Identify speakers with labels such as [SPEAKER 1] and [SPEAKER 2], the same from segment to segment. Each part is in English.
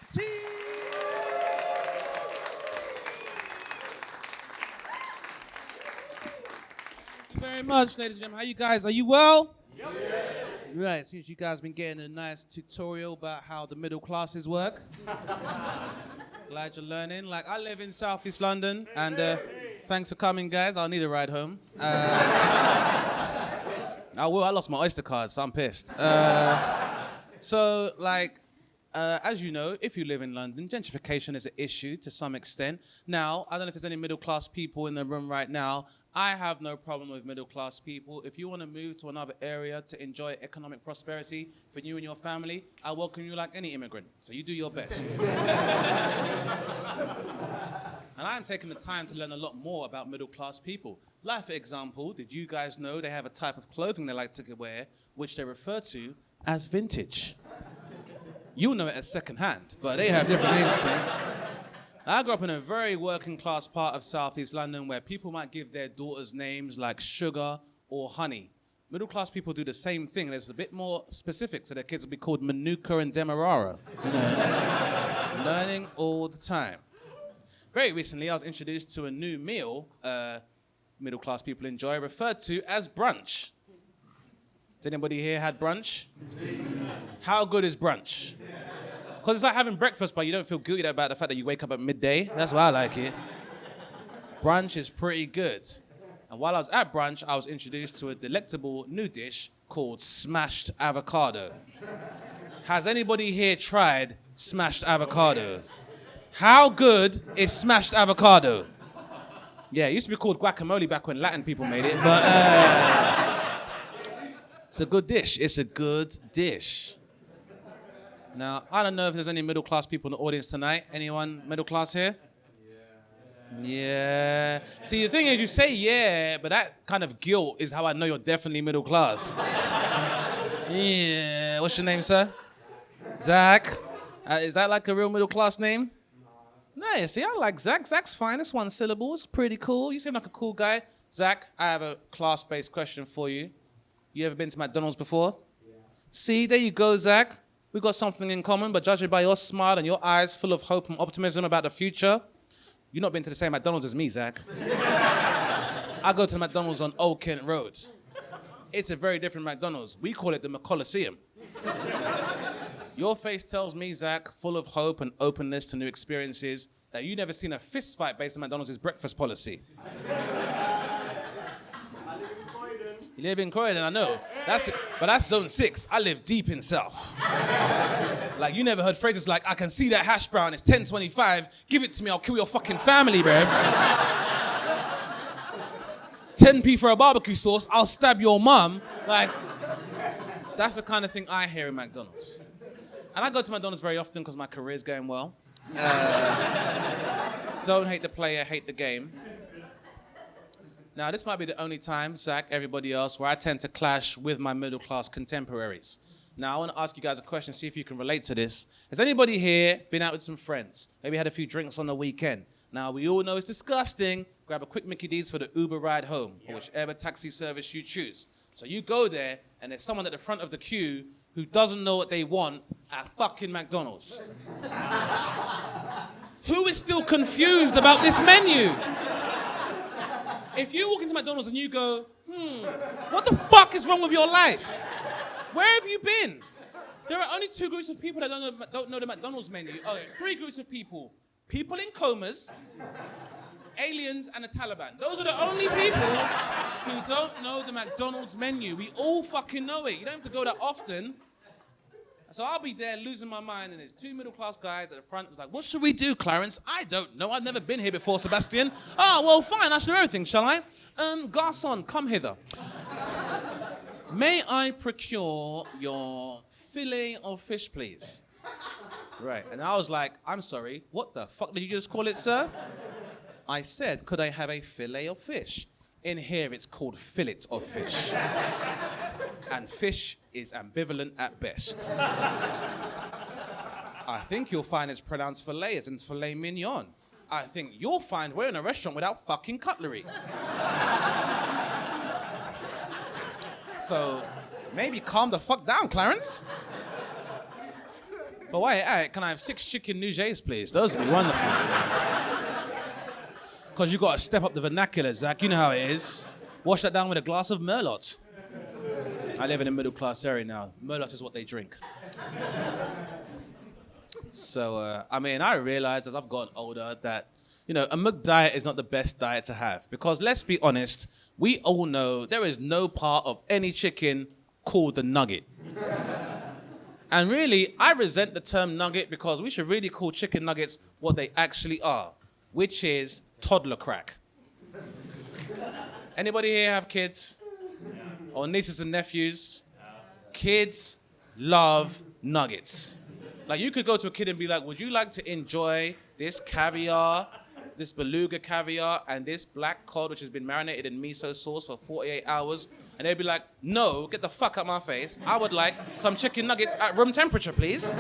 [SPEAKER 1] Thank you very much, ladies and gentlemen. How you guys? Are you well? Yep. Right, seems you guys have been getting a nice tutorial about how the middle classes work. Glad you're learning. Like, I live in South East London, and thanks for coming, guys. I'll need a ride home. I lost my Oyster card, so I'm pissed. As you know, if you live in London, gentrification is an issue to some extent. Now, I don't know if there's any middle-class people in the room right now. I have no problem with middle-class people. If you want to move to another area to enjoy economic prosperity for you and your family, I welcome you like any immigrant. So you do your best. And I am taking the time to learn a lot more about middle-class people. Like, for example, did you guys know they have a type of clothing they like to wear, which they refer to as vintage? You'll know it as second-hand, but they have different names, things. I grew up in a very working-class part of Southeast London where people might give their daughters names like Sugar or Honey. Middle-class people do the same thing, and it's a bit more specific, so their kids will be called Manuka and Demerara. You know, learning all the time. Very recently, I was introduced to a new meal middle-class people enjoy, referred to as brunch. Has anybody here had brunch? How good is brunch? Because it's like having breakfast, but you don't feel guilty about the fact that you wake up at midday. That's why I like it. Brunch is pretty good. And while I was at brunch, I was introduced to a delectable new dish called smashed avocado. Has anybody here tried smashed avocado? How good is smashed avocado? Yeah, it used to be called guacamole back when Latin people made it, but it's a good dish. It's a good dish. Now, I don't know if there's any middle-class people in the audience tonight. Anyone middle-class here? Yeah. See, the thing is, you say yeah, but that kind of guilt is how I know you're definitely middle-class. Yeah. What's your name, sir? Zach. Is that like a real middle-class name? No, see, I like Zach. Zach's fine. It's one syllable. It's pretty cool. You seem like a cool guy. Zach, I have a class-based question for you. You ever been to McDonald's before? Yeah. See, there you go, Zach. We got something in common, but judging by your smile and your eyes full of hope and optimism about the future, you've not been to the same McDonald's as me, Zach. I go to the McDonald's on Old Kent Road. It's a very different McDonald's. We call it the McColiseum. Your face tells me, Zach, full of hope and openness to new experiences, that you've never seen a fist fight based on McDonald's breakfast policy. You live in Croydon, I know. That's it. But that's zone 6. I live deep in South. Like, you never heard phrases like, I can see that hash brown, it's 10.25, give it to me, I'll kill your fucking family, bruv. 10p for a barbecue sauce, I'll stab your mum. Like, that's the kind of thing I hear in McDonald's. And I go to McDonald's very often because my career's going well. Don't hate the player, hate the game. Now, this might be the only time, Zach, everybody else, where I tend to clash with my middle-class contemporaries. Now, I want to ask you guys a question, see if you can relate to this. Has anybody here been out with some friends? Maybe had a few drinks on the weekend. Now, we all know it's disgusting. Grab a quick Mickey D's for the Uber ride home, or whichever taxi service you choose. So you go there, and there's someone at the front of the queue who doesn't know what they want at fucking McDonald's. Who is still confused about this menu? If you walk into McDonald's and you go, what the fuck is wrong with your life? Where have you been? There are only 2 groups of people that don't know the McDonald's menu. Oh, 3 groups of people. People in comas, aliens, and the Taliban. Those are the only people who don't know the McDonald's menu. We all fucking know it. You don't have to go that often. So I'll be there losing my mind, and there's 2 middle-class guys at the front. It's like, what should we do, Clarence? I don't know. I've never been here before, Sebastian. Oh, well, fine. I should know everything, shall I? Garçon, come hither. May I procure your fillet of fish, please? Right, and I was like, I'm sorry, what the fuck did you just call it, sir? I said, could I have a fillet of fish? In here, it's called fillet of fish. And fish is ambivalent at best. I think you'll find it's pronounced filet as in filet mignon. I think you'll find we're in a restaurant without fucking cutlery. So maybe calm the fuck down, Clarence. But why? All right, can I have 6 chicken nugets, please? Those would be wonderful. Because you got to step up the vernacular, Zach. You know how it is. Wash that down with a glass of Merlot. I live in a middle-class area now. Merlot is what they drink. So, I realized as I've gotten older that, a McDiet is not the best diet to have. Because let's be honest, we all know there is no part of any chicken called the nugget. And really, I resent the term nugget because we should really call chicken nuggets what they actually are, which is toddler crack. Anybody here have kids? Or nieces and nephews? Kids love nuggets. Like, you could go to a kid and be like, would you like to enjoy this caviar, this beluga caviar, and this black cod, which has been marinated in miso sauce for 48 hours? And they'd be like, no, get the fuck out my face. I would like some chicken nuggets at room temperature, please.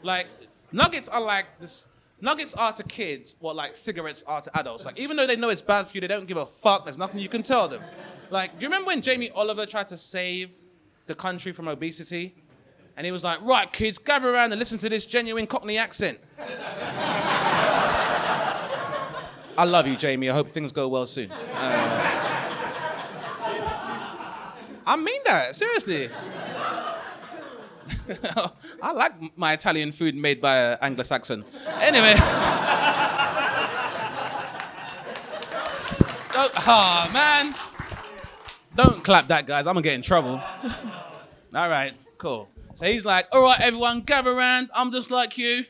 [SPEAKER 1] Like, nuggets are like this. Nuggets are to kids what like cigarettes are to adults. Like, even though they know it's bad for you, they don't give a fuck. There's nothing you can tell them. Like, do you remember when Jamie Oliver tried to save the country from obesity? And he was like, right, kids, gather around and listen to this genuine Cockney accent. I love you, Jamie. I hope things go well soon. I mean that, seriously. I like my Italian food made by an Anglo-Saxon. Anyway. Man. Don't clap that, guys. I'm gonna get in trouble. All right, cool. So he's like, all right, everyone, gather around. I'm just like you.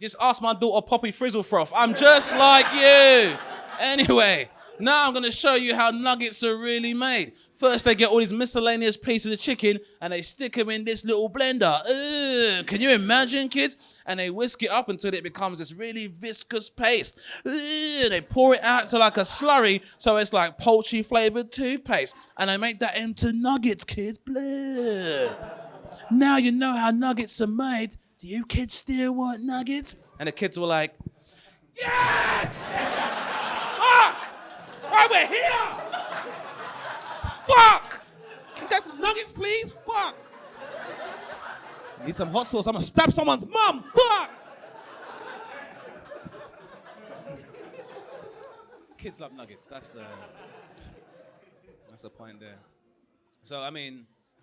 [SPEAKER 1] Just ask my daughter Poppy Frizzlefroth. I'm just like you. Anyway, now I'm going to show you how nuggets are really made. First, they get all these miscellaneous pieces of chicken and they stick them in this little blender. Can you imagine, kids? And they whisk it up until it becomes this really viscous paste. They pour it out to like a slurry, so it's like poultry-flavored toothpaste. And they make that into nuggets, kids. Blah. Now you know how nuggets are made. Do you kids still want nuggets? And the kids were like, yes! Fuck! That's why we're here! Fuck! Can I get some nuggets, please? Fuck! Need some hot sauce. I'm gonna stab someone's mum. Fuck! Kids love nuggets. That's the point there. So,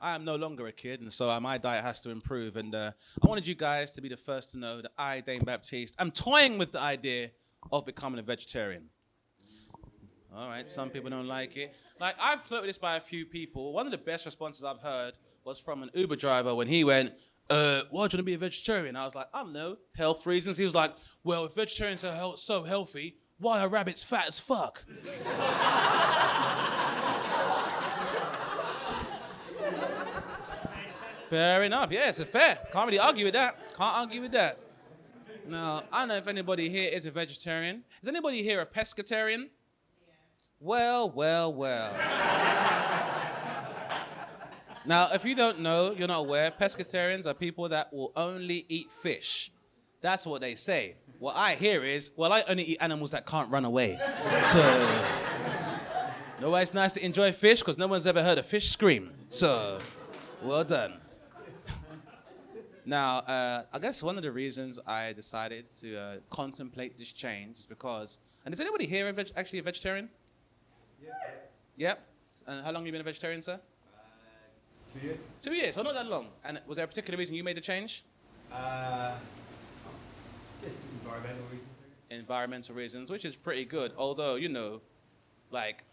[SPEAKER 1] I am no longer a kid, and so my diet has to improve. And I wanted you guys to be the first to know that I, Dane Baptiste, am toying with the idea of becoming a vegetarian. All right, some people don't like it. Like, I've floated this by a few people. One of the best responses I've heard was from an Uber driver when he went, why do you want to be a vegetarian? I was like, I don't know, health reasons. He was like, well, if vegetarians are so healthy, why are rabbits fat as fuck? Fair enough, yeah, it's fair. Can't really argue with that. Now, I don't know if anybody here is a vegetarian. Is anybody here a pescatarian? Yeah. Well. Now, if you don't know, you're not aware, pescatarians are people that will only eat fish. That's what they say. What I hear is, well, I only eat animals that can't run away. So, no way it's nice to enjoy fish because no one's ever heard a fish scream. So, well done. Now, I guess one of the reasons I decided to contemplate this change is because, and is anybody here actually a vegetarian? Yeah. Yep. And how long have you been a vegetarian, sir?
[SPEAKER 2] 2 years.
[SPEAKER 1] 2 years, so not that long. And was there a particular reason you made the change?
[SPEAKER 2] Just environmental reasons.
[SPEAKER 1] Environmental reasons, which is pretty good. Although, like,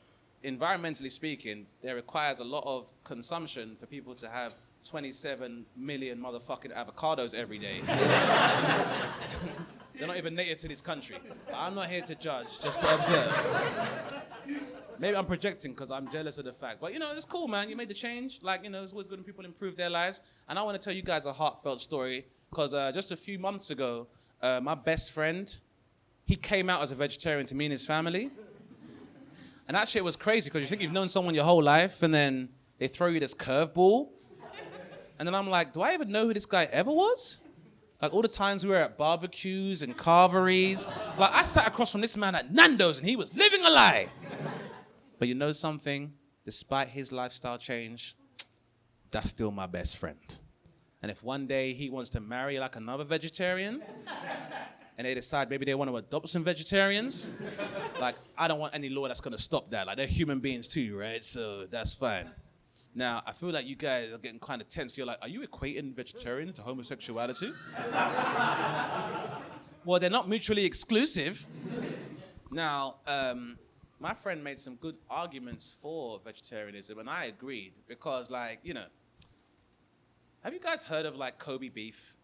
[SPEAKER 1] environmentally speaking, there requires a lot of consumption for people to have 27 million motherfucking avocados every day. They're not even native to this country. I'm not here to judge, just to observe. Maybe I'm projecting because I'm jealous of the fact. But, it's cool, man. You made the change. Like, it's always good when people improve their lives. And I want to tell you guys a heartfelt story because just a few months ago, my best friend, he came out as a vegetarian to me and his family. And that shit was crazy because you think you've known someone your whole life and then they throw you this curveball. And then I'm like, do I even know who this guy ever was? Like, all the times we were at barbecues and carveries. Like, I sat across from this man at Nando's and he was living a lie. But you know something? Despite his lifestyle change, that's still my best friend. And if one day he wants to marry like another vegetarian, and they decide maybe they want to adopt some vegetarians, like, I don't want any law that's gonna stop that. Like, they're human beings too, right? So that's fine. Now, I feel like you guys are getting kind of tense. You're like, are you equating vegetarian to homosexuality? Well, they're not mutually exclusive. Now, my friend made some good arguments for vegetarianism, and I agreed because, like, you know, have you guys heard of like Kobe beef?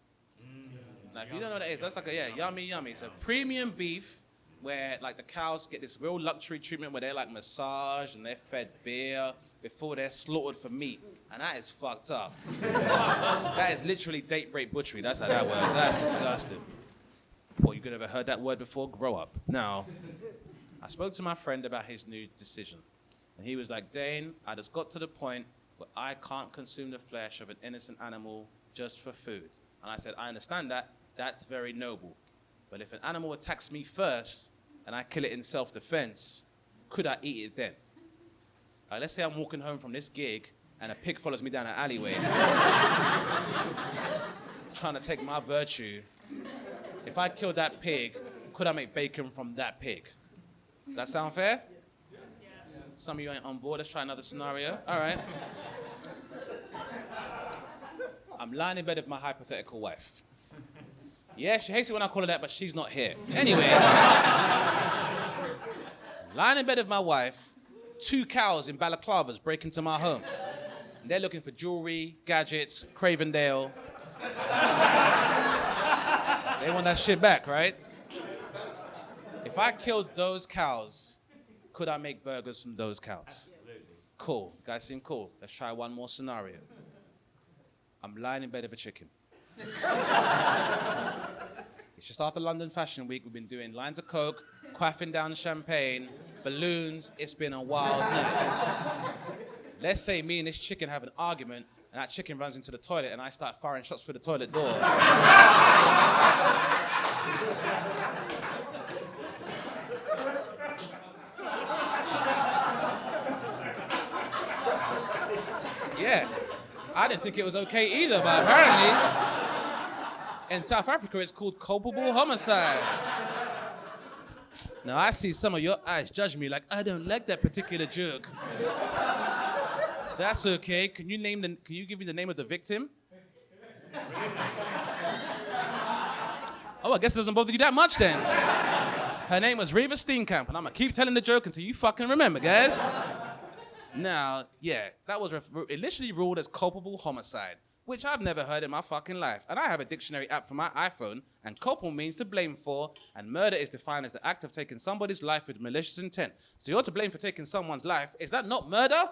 [SPEAKER 1] Like, if you don't know what that is, that's like yummy. It's a premium beef where like the cows get this real luxury treatment where they're like massaged and they're fed beer before they're slaughtered for meat. And that is fucked up. That is literally date rape butchery. That's how that works. That's disgusting. Well, you could have ever heard that word before? Grow up. Now, I spoke to my friend about his new decision. And he was like, Dane, I just got to the point where I can't consume the flesh of an innocent animal just for food. And I said, I understand that. That's very noble. But if an animal attacks me first and I kill it in self-defense, could I eat it then? Let's say I'm walking home from this gig and a pig follows me down an alleyway trying to take my virtue. If I kill that pig, could I make bacon from that pig? That sound fair? Yeah. Some of you ain't on board. Let's try another scenario. All right. I'm lying in bed with my hypothetical wife. Yeah, she hates it when I call her that, but she's not here. Anyway, lying in bed with my wife, 2 cows in balaclavas break into my home. And they're looking for jewelry, gadgets, Cravendale. They want that shit back, right? If I killed those cows, could I make burgers from those cows? Absolutely. Cool. You guys seem cool. Let's try one more scenario. I'm lying in bed with a chicken. It's just after London Fashion Week. We've been doing lines of Coke, quaffing down champagne, balloons. It's been a wild night. Let's say me and this chicken have an argument, and that chicken runs into the toilet, and I start firing shots through the toilet door. Yeah, I didn't think it was okay either, but apparently in South Africa it's called culpable homicide. Now I see some of your eyes judge me like I don't like that particular joke. That's okay. Can you give me the name of the victim? Oh, I guess it doesn't bother you that much then. Her name was Reva Steenkamp, and I'm gonna keep telling the joke until you fucking remember, guys. Now, yeah, that was initially ruled as culpable homicide, which I've never heard in my fucking life. And I have a dictionary app for my iPhone, and culpable means to blame for, and murder is defined as the act of taking somebody's life with malicious intent. So you're to blame for taking someone's life. Is that not murder?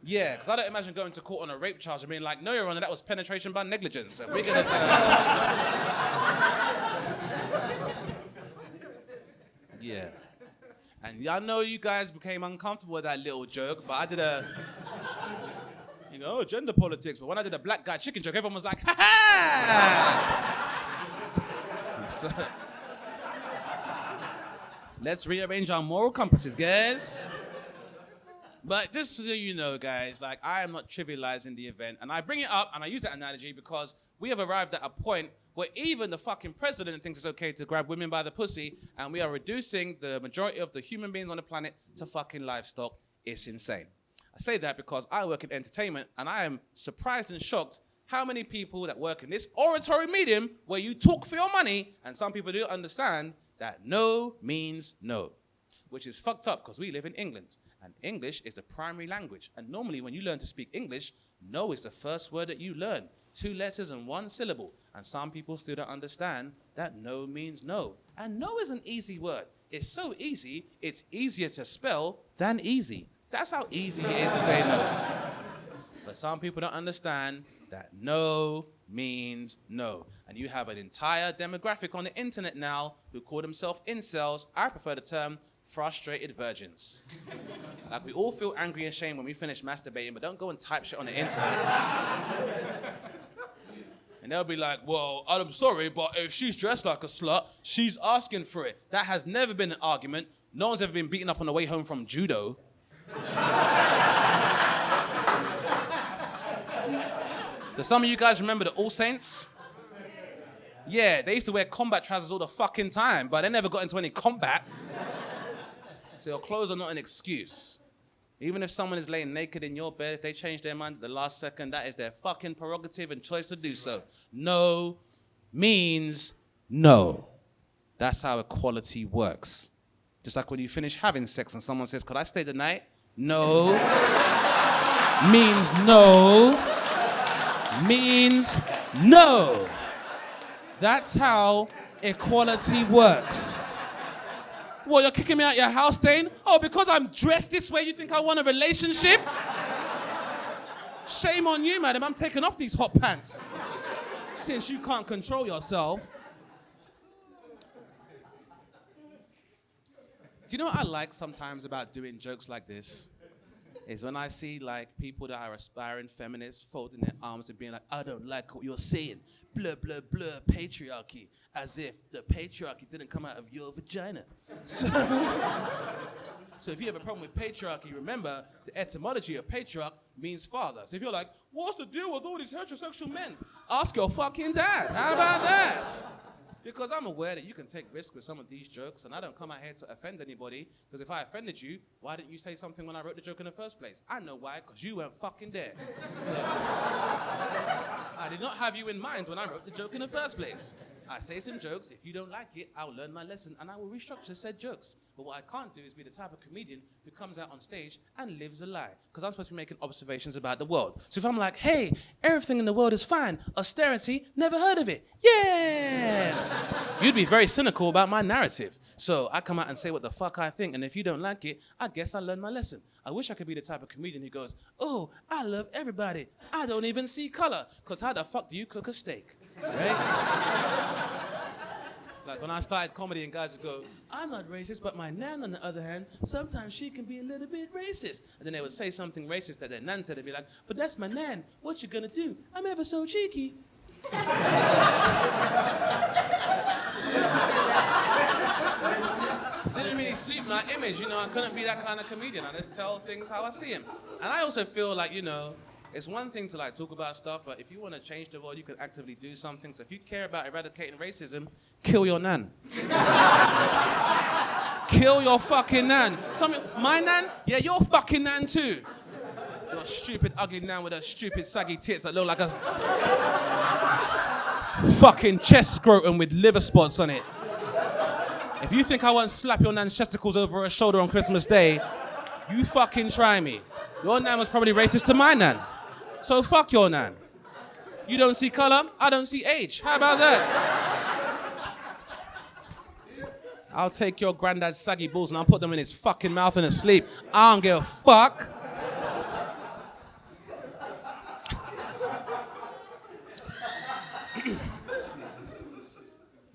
[SPEAKER 1] Yeah, because I don't imagine going to court on a rape charge and being like, no, Your Honor, that was penetration by negligence. So if we could just, yeah. And I know you guys became uncomfortable with that little joke, but I did gender politics. But when I did a black guy chicken joke, everyone was like, ha ha! So, let's rearrange our moral compasses, guys. But just so you know, guys, like, I am not trivializing the event. And I bring it up, and I use that analogy because we have arrived at a point where even the fucking president thinks it's okay to grab women by the pussy, and we are reducing the majority of the human beings on the planet to fucking livestock. It's insane. I say that because I work in entertainment, and I am surprised and shocked how many people that work in this oratory medium where you talk for your money, and some people do understand that no means no, which is fucked up because we live in England, and English is the primary language. And normally when you learn to speak English, no is the first word that you learn. 2 letters and 1 syllable. And some people still don't understand that no means no. And no is an easy word. It's so easy, it's easier to spell than easy. That's how easy it is to say no. But some people don't understand that no means no. And you have an entire demographic on the internet now who call themselves incels. I prefer the term frustrated virgins. Like, we all feel angry and shame when we finish masturbating, but don't go and type shit on the internet. And they'll be like, well, I'm sorry, but if she's dressed like a slut, she's asking for it. That has never been an argument. No one's ever been beaten up on the way home from judo. Do some of you guys remember the All Saints? Yeah, they used to wear combat trousers all the fucking time, but they never got into any combat. So your clothes are not an excuse. Even if someone is laying naked in your bed, if they change their mind at the last second, that is their fucking prerogative and choice to do so. No means no. That's how equality works. Just like when you finish having sex and someone says, could I stay the night? No. Means no. Means no. That's how equality works. What, you're kicking me out your house, Dane? Oh, because I'm dressed this way, you think I want a relationship? Shame on you, madam. I'm taking off these hot pants. Since you can't control yourself. Do you know what I like sometimes about doing jokes like this? Is when I see like people that are aspiring feminists folding their arms and being like, I don't like what you're saying. Blah, blah, blah, patriarchy. As if the patriarchy didn't come out of your vagina. So if you have a problem with patriarchy, remember the etymology of patriarch means father. So if you're like, what's the deal with all these heterosexual men? Ask your fucking dad. How about that? Because I'm aware that you can take risks with some of these jokes, and I don't come out here to offend anybody, because if I offended you, why didn't you say something when I wrote the joke in the first place? I know why, because you weren't fucking there. Look, I did not have you in mind when I wrote the joke in the first place. I say some jokes, if you don't like it, I'll learn my lesson, and I will restructure said jokes. But what I can't do is be the type of comedian who comes out on stage and lives a lie, because I'm supposed to be making observations about the world. So if I'm like, hey, everything in the world is fine, austerity, never heard of it, yeah! You'd be very cynical about my narrative. So I come out and say what the fuck I think, and if you don't like it, I guess I learned my lesson. I wish I could be the type of comedian who goes, oh, I love everybody, I don't even see color, because how the fuck do you cook a steak, right? Like when I started comedy and guys would go, I'm not racist, but my nan on the other hand, sometimes she can be a little bit racist. And then they would say something racist that their nan said, and be like, but that's my nan, what you gonna do? I'm ever so cheeky. Didn't really suit my image, you know, I couldn't be that kind of comedian. I just tell things how I see them. And I also feel like, you know, it's one thing to like talk about stuff, but if you want to change the world, you can actively do something. So if you care about eradicating racism, kill your nan. Kill your fucking nan. My nan? Yeah, your fucking nan too. Your stupid, ugly nan with her stupid, saggy tits that look like a fucking chest scrotum with liver spots on it. If you think I won't slap your nan's chesticles over her shoulder on Christmas Day, you fucking try me. Your nan was probably racist to my nan. So fuck your nan. You don't see color, I don't see age. How about that? I'll take your granddad's saggy balls and I'll put them in his fucking mouth and asleep. I don't give a fuck.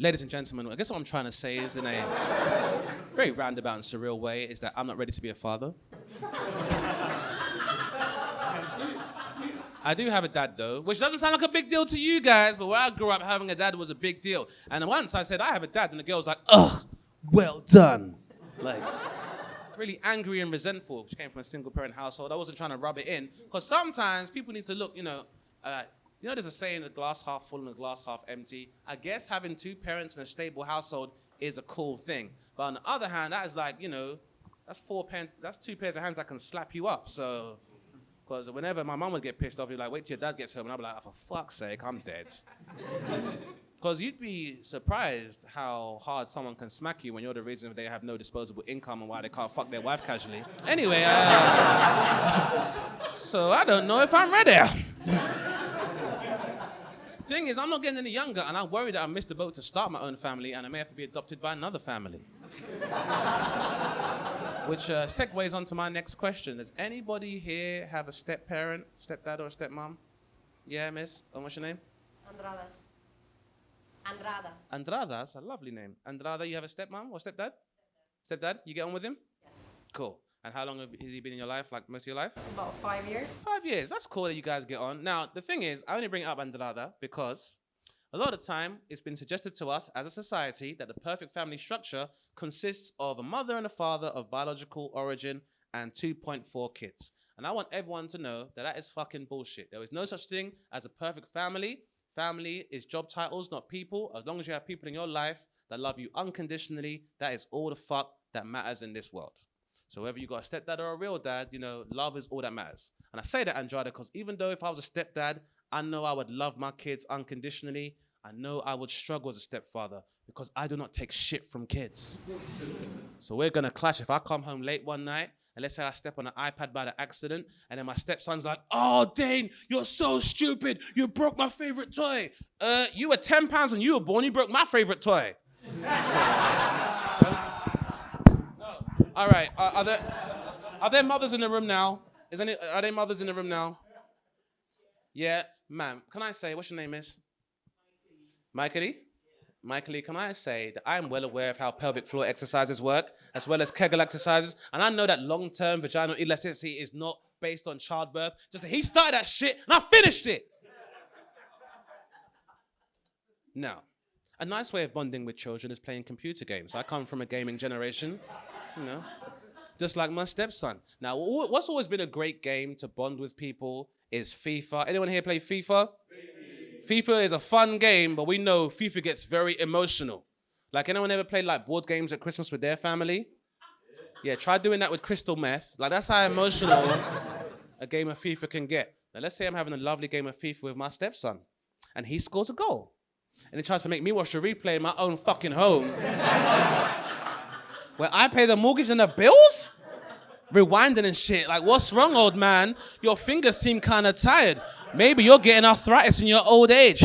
[SPEAKER 1] Ladies and gentlemen, I guess what I'm trying to say is in a very roundabout and surreal way is that I'm not ready to be a father. I do have a dad though, which doesn't sound like a big deal to you guys, but where I grew up, having a dad was a big deal. And once I said, I have a dad, and the girl was like, ugh, well done. Like, really angry and resentful. She came from a single parent household. I wasn't trying to rub it in, because sometimes people need to look, there's a saying, a glass half full and a glass half empty. I guess having two parents in a stable household is a cool thing. But on the other hand, that is like, that's two pairs of hands that can slap you up. So, because whenever my mum would get pissed off, you'd like, wait till your dad gets home. And I'd be like, oh, for fuck's sake, I'm dead. Because you'd be surprised how hard someone can smack you when you're the reason they have no disposable income and why they can't fuck their wife casually. Anyway, so I don't know if I'm ready. Thing is, I'm not getting any younger, and I'm worried that I missed the boat to start my own family, and I may have to be adopted by another family. Which segues on to my next question. Does anybody here have a step-parent, stepdad, or a stepmom? Yeah, miss? And what's your name?
[SPEAKER 3] Andrada. Andrada.
[SPEAKER 1] Andrada, that's a lovely name. Andrada, you have a stepmom or stepdad? Stepdad, you get on with him?
[SPEAKER 3] Yes.
[SPEAKER 1] Cool. And how long has he been in your life, like most of your life?
[SPEAKER 3] About 5 years.
[SPEAKER 1] 5 years, that's cool that you guys get on. Now, the thing is, I only bring up Andrada because a lot of the time it's been suggested to us as a society that the perfect family structure consists of a mother and a father of biological origin and 2.4 kids. And I want everyone to know that that is fucking bullshit. There is no such thing as a perfect family. Family is job titles, not people. As long as you have people in your life that love you unconditionally, that is all the fuck that matters in this world. So whether you got a stepdad or a real dad, you know, love is all that matters. And I say that, Andrada, because even though if I was a stepdad, I know I would love my kids unconditionally. I know I would struggle as a stepfather because I do not take shit from kids. So we're gonna clash. If I come home late one night, and let's say I step on an iPad by the accident, and then my stepson's like, oh, Dane, you're so stupid. You broke my favorite toy. You were 10 pounds when you were born. You broke my favorite toy. All right, are there mothers in the room now? Are there mothers in the room now? Yeah, ma'am, can I say, what's your name is? Michael? Michael, can I say that I'm well aware of how pelvic floor exercises work, as well as Kegel exercises, and I know that long-term vaginal elasticity is not based on childbirth, just that he started that shit and I finished it. Now, a nice way of bonding with children is playing computer games. I come from a gaming generation, you know, just like my stepson. Now, what's always been a great game to bond with people is FIFA. Anyone here play FIFA? FIFA is a fun game, but we know FIFA gets very emotional. Like, anyone ever played like board games at Christmas with their family? Yeah, try doing that with crystal meth. Like, that's how emotional a game of FIFA can get. Now, let's say I'm having a lovely game of FIFA with my stepson, and he scores a goal. And he tries to make me watch the replay in my own fucking home. Where I pay the mortgage and the bills? Rewinding and shit. Like, what's wrong, old man? Your fingers seem kind of tired. Maybe you're getting arthritis in your old age.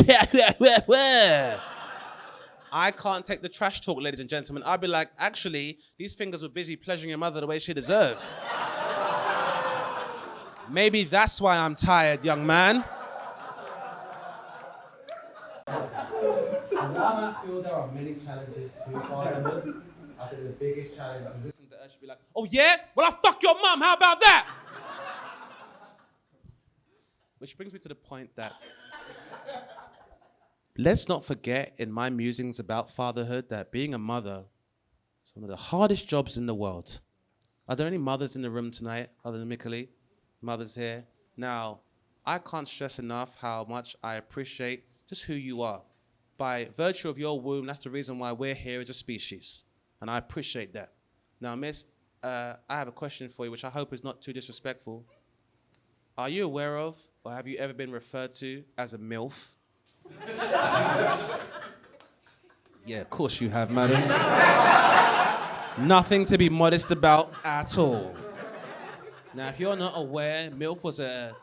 [SPEAKER 1] I can't take the trash talk, ladies and gentlemen. I'll be like, actually, these fingers were busy pleasuring your mother the way she deserves. Maybe that's why I'm tired, young man. I feel there are many challenges to fatherhood. I think the biggest challenge is listening to her should be like, oh yeah? Well, I fuck your mum, how about that? Which brings me to the point that let's not forget in my musings about fatherhood that being a mother is one of the hardest jobs in the world. Are there any mothers in the room tonight other than Mikali? Mothers here? Now, I can't stress enough how much I appreciate just who you are. By virtue of your womb, that's the reason why we're here as a species. And I appreciate that. Now, miss, I have a question for you, which I hope is not too disrespectful. Are you aware of, or have you ever been referred to as a MILF? Yeah, of course you have, madam. Nothing to be modest about at all. Now, if you're not aware, MILF was an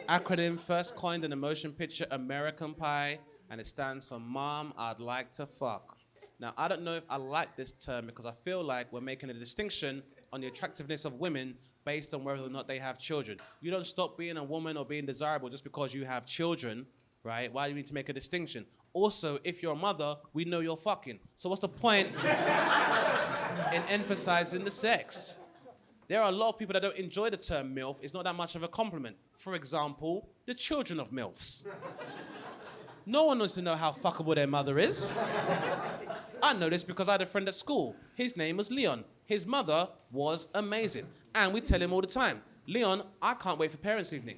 [SPEAKER 1] acronym first coined in the motion picture American Pie, and it stands for Mom, I'd Like to Fuck. Now, I don't know if I like this term because I feel like we're making a distinction on the attractiveness of women based on whether or not they have children. You don't stop being a woman or being desirable just because you have children, right? Why do you need to make a distinction? Also, if you're a mother, we know you're fucking. So what's the point in emphasizing the sex? There are a lot of people that don't enjoy the term MILF. It's not that much of a compliment. For example, the children of MILFs. No one wants to know how fuckable their mother is. I know this because I had a friend at school. His name was Leon. His mother was amazing. And we tell him all the time, Leon, I can't wait for parents' evening.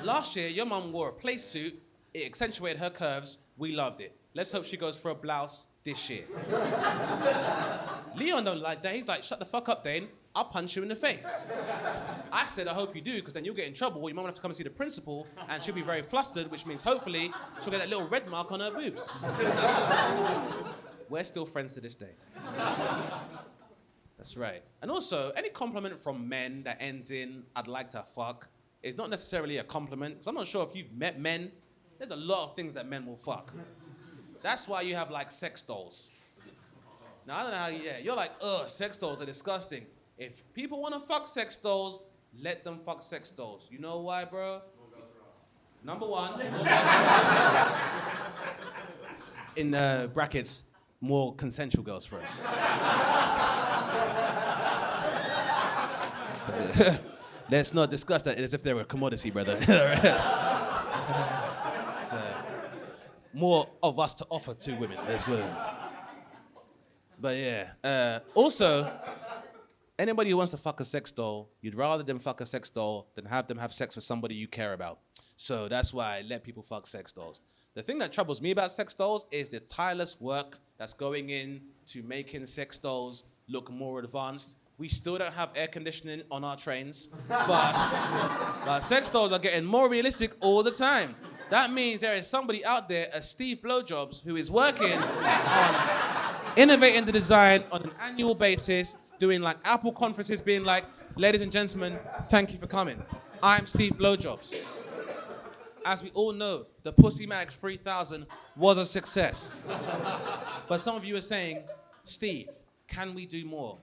[SPEAKER 1] Last year, your mum wore a play suit. It accentuated her curves. We loved it. Let's hope she goes for a blouse this year. Leon don't like that. He's like, shut the fuck up, Dane. I'll punch you in the face. I said, I hope you do, because then you'll get in trouble. Your mum will have to come and see the principal, and she'll be very flustered, which means hopefully she'll get that little red mark on her boobs. We're still friends to this day. That's right. And also, any compliment from men that ends in, I'd like to fuck, is not necessarily a compliment, because I'm not sure if you've met men. There's a lot of things that men will fuck. That's why you have, like, sex dolls. Now, I don't know how you're like, ugh, sex dolls are disgusting. If people want to fuck sex dolls, let them fuck sex dolls. You know why, bro?
[SPEAKER 2] More girls for us.
[SPEAKER 1] Number one, more girls for us. In brackets, more consensual girls for us. Let's not discuss that as if they were a commodity, brother. More of us to offer to women. But yeah. Also, anybody who wants to fuck a sex doll, you'd rather them fuck a sex doll than have them have sex with somebody you care about. So that's why I let people fuck sex dolls. The thing that troubles me about sex dolls is the tireless work that's going in to making sex dolls look more advanced. We still don't have air conditioning on our trains, but sex dolls are getting more realistic all the time. That means there is somebody out there, a Steve Blowjobs, who is working on innovating the design on an annual basis, doing like Apple conferences, being like, ladies and gentlemen, thank you for coming. I'm Steve Blowjobs. As we all know, the Pussy Mag 3000 was a success. But some of you are saying, Steve, can we do more?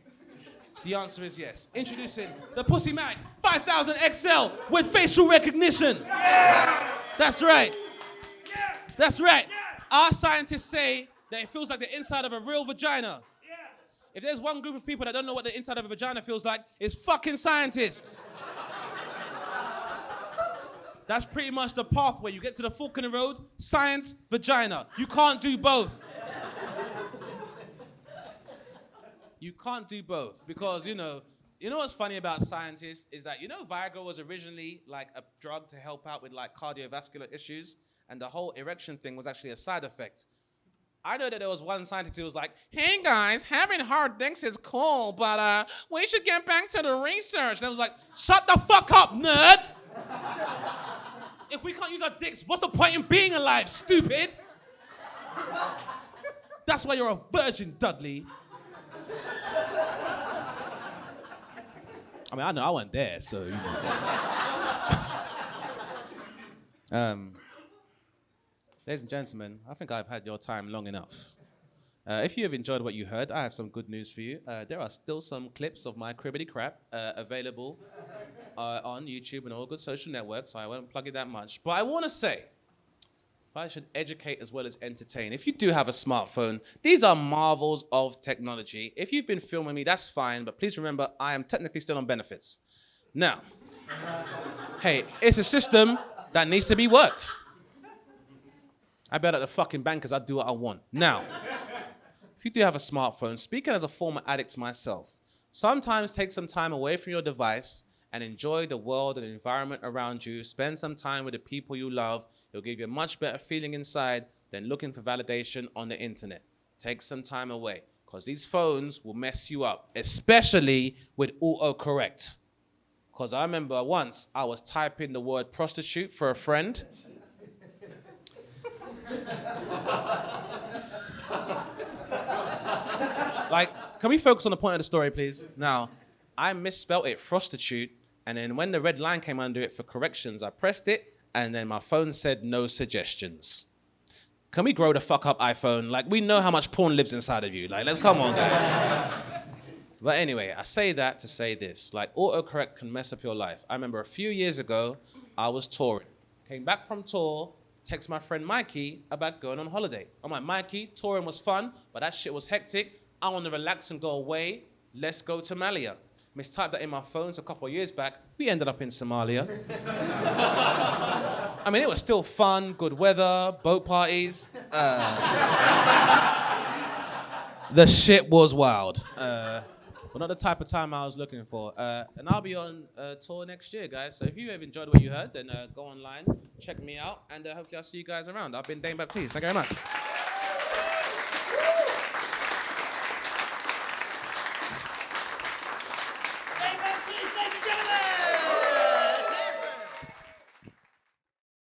[SPEAKER 1] The answer is yes. Introducing the Pussy Mag 5000 XL with facial recognition. Yeah! That's right. Yeah! That's right. Yeah! Our scientists say that it feels like the inside of a real vagina. Yeah! If there's one group of people that don't know what the inside of a vagina feels like, it's fucking scientists. That's pretty much the pathway. You get to the fork in the road, science, vagina. You can't do both. You can't do both because, you know what's funny about scientists is that, Viagra was originally like a drug to help out with like cardiovascular issues, and the whole erection thing was actually a side effect. I know that there was one scientist who was like, hey guys, having hard dicks is cool, but we should get back to the research. And I was like, shut the fuck up, nerd! If we can't use our dicks, what's the point in being alive, stupid? That's why you're a virgin, Dudley. I mean, I know I wasn't there, so, Ladies and gentlemen, I think I've had your time long enough. If you have enjoyed what you heard, I have some good news for you. There are still some clips of my cribbity crap available on YouTube and all good social networks, so I won't plug it that much. But I want to say, if I should educate as well as entertain, if you do have a smartphone, these are marvels of technology. If you've been filming me, that's fine, but please remember, I am technically still on benefits. Now, hey, it's a system that needs to be worked. I bet at the fucking bankers, I do what I want. Now, if you do have a smartphone, speaking as a former addict myself, sometimes take some time away from your device and enjoy the world and the environment around you. Spend some time with the people you love. It'll give you a much better feeling inside than looking for validation on the internet. Take some time away, because these phones will mess you up, especially with autocorrect. Because I remember once I was typing the word prostitute for a friend. Like, can we focus on the point of the story, please? Now, I misspelt it, prostitute, and then when the red line came under it for corrections, I pressed it, and then my phone said no suggestions. Can we grow the fuck up, iPhone? Like, we know how much porn lives inside of you. Like, let's come on, guys. But anyway, I say that to say this. Like, autocorrect can mess up your life. I remember a few years ago, I was touring. Came back from tour, text my friend Mikey about going on holiday. I'm like, Mikey, touring was fun, but that shit was hectic. I want to relax and go away. Let's go to Malia. Mistyped that in my phone, so a couple of years back, we ended up in Somalia. I mean, it was still fun, good weather, boat parties. The shit was wild. But not the type of time I was looking for. And I'll be on tour next year, guys. So if you have enjoyed what you heard, then go online, check me out, and hopefully I'll see you guys around. I've been Dane Baptiste. Thank you very much.
[SPEAKER 4] Dane Baptiste, ladies and gentlemen!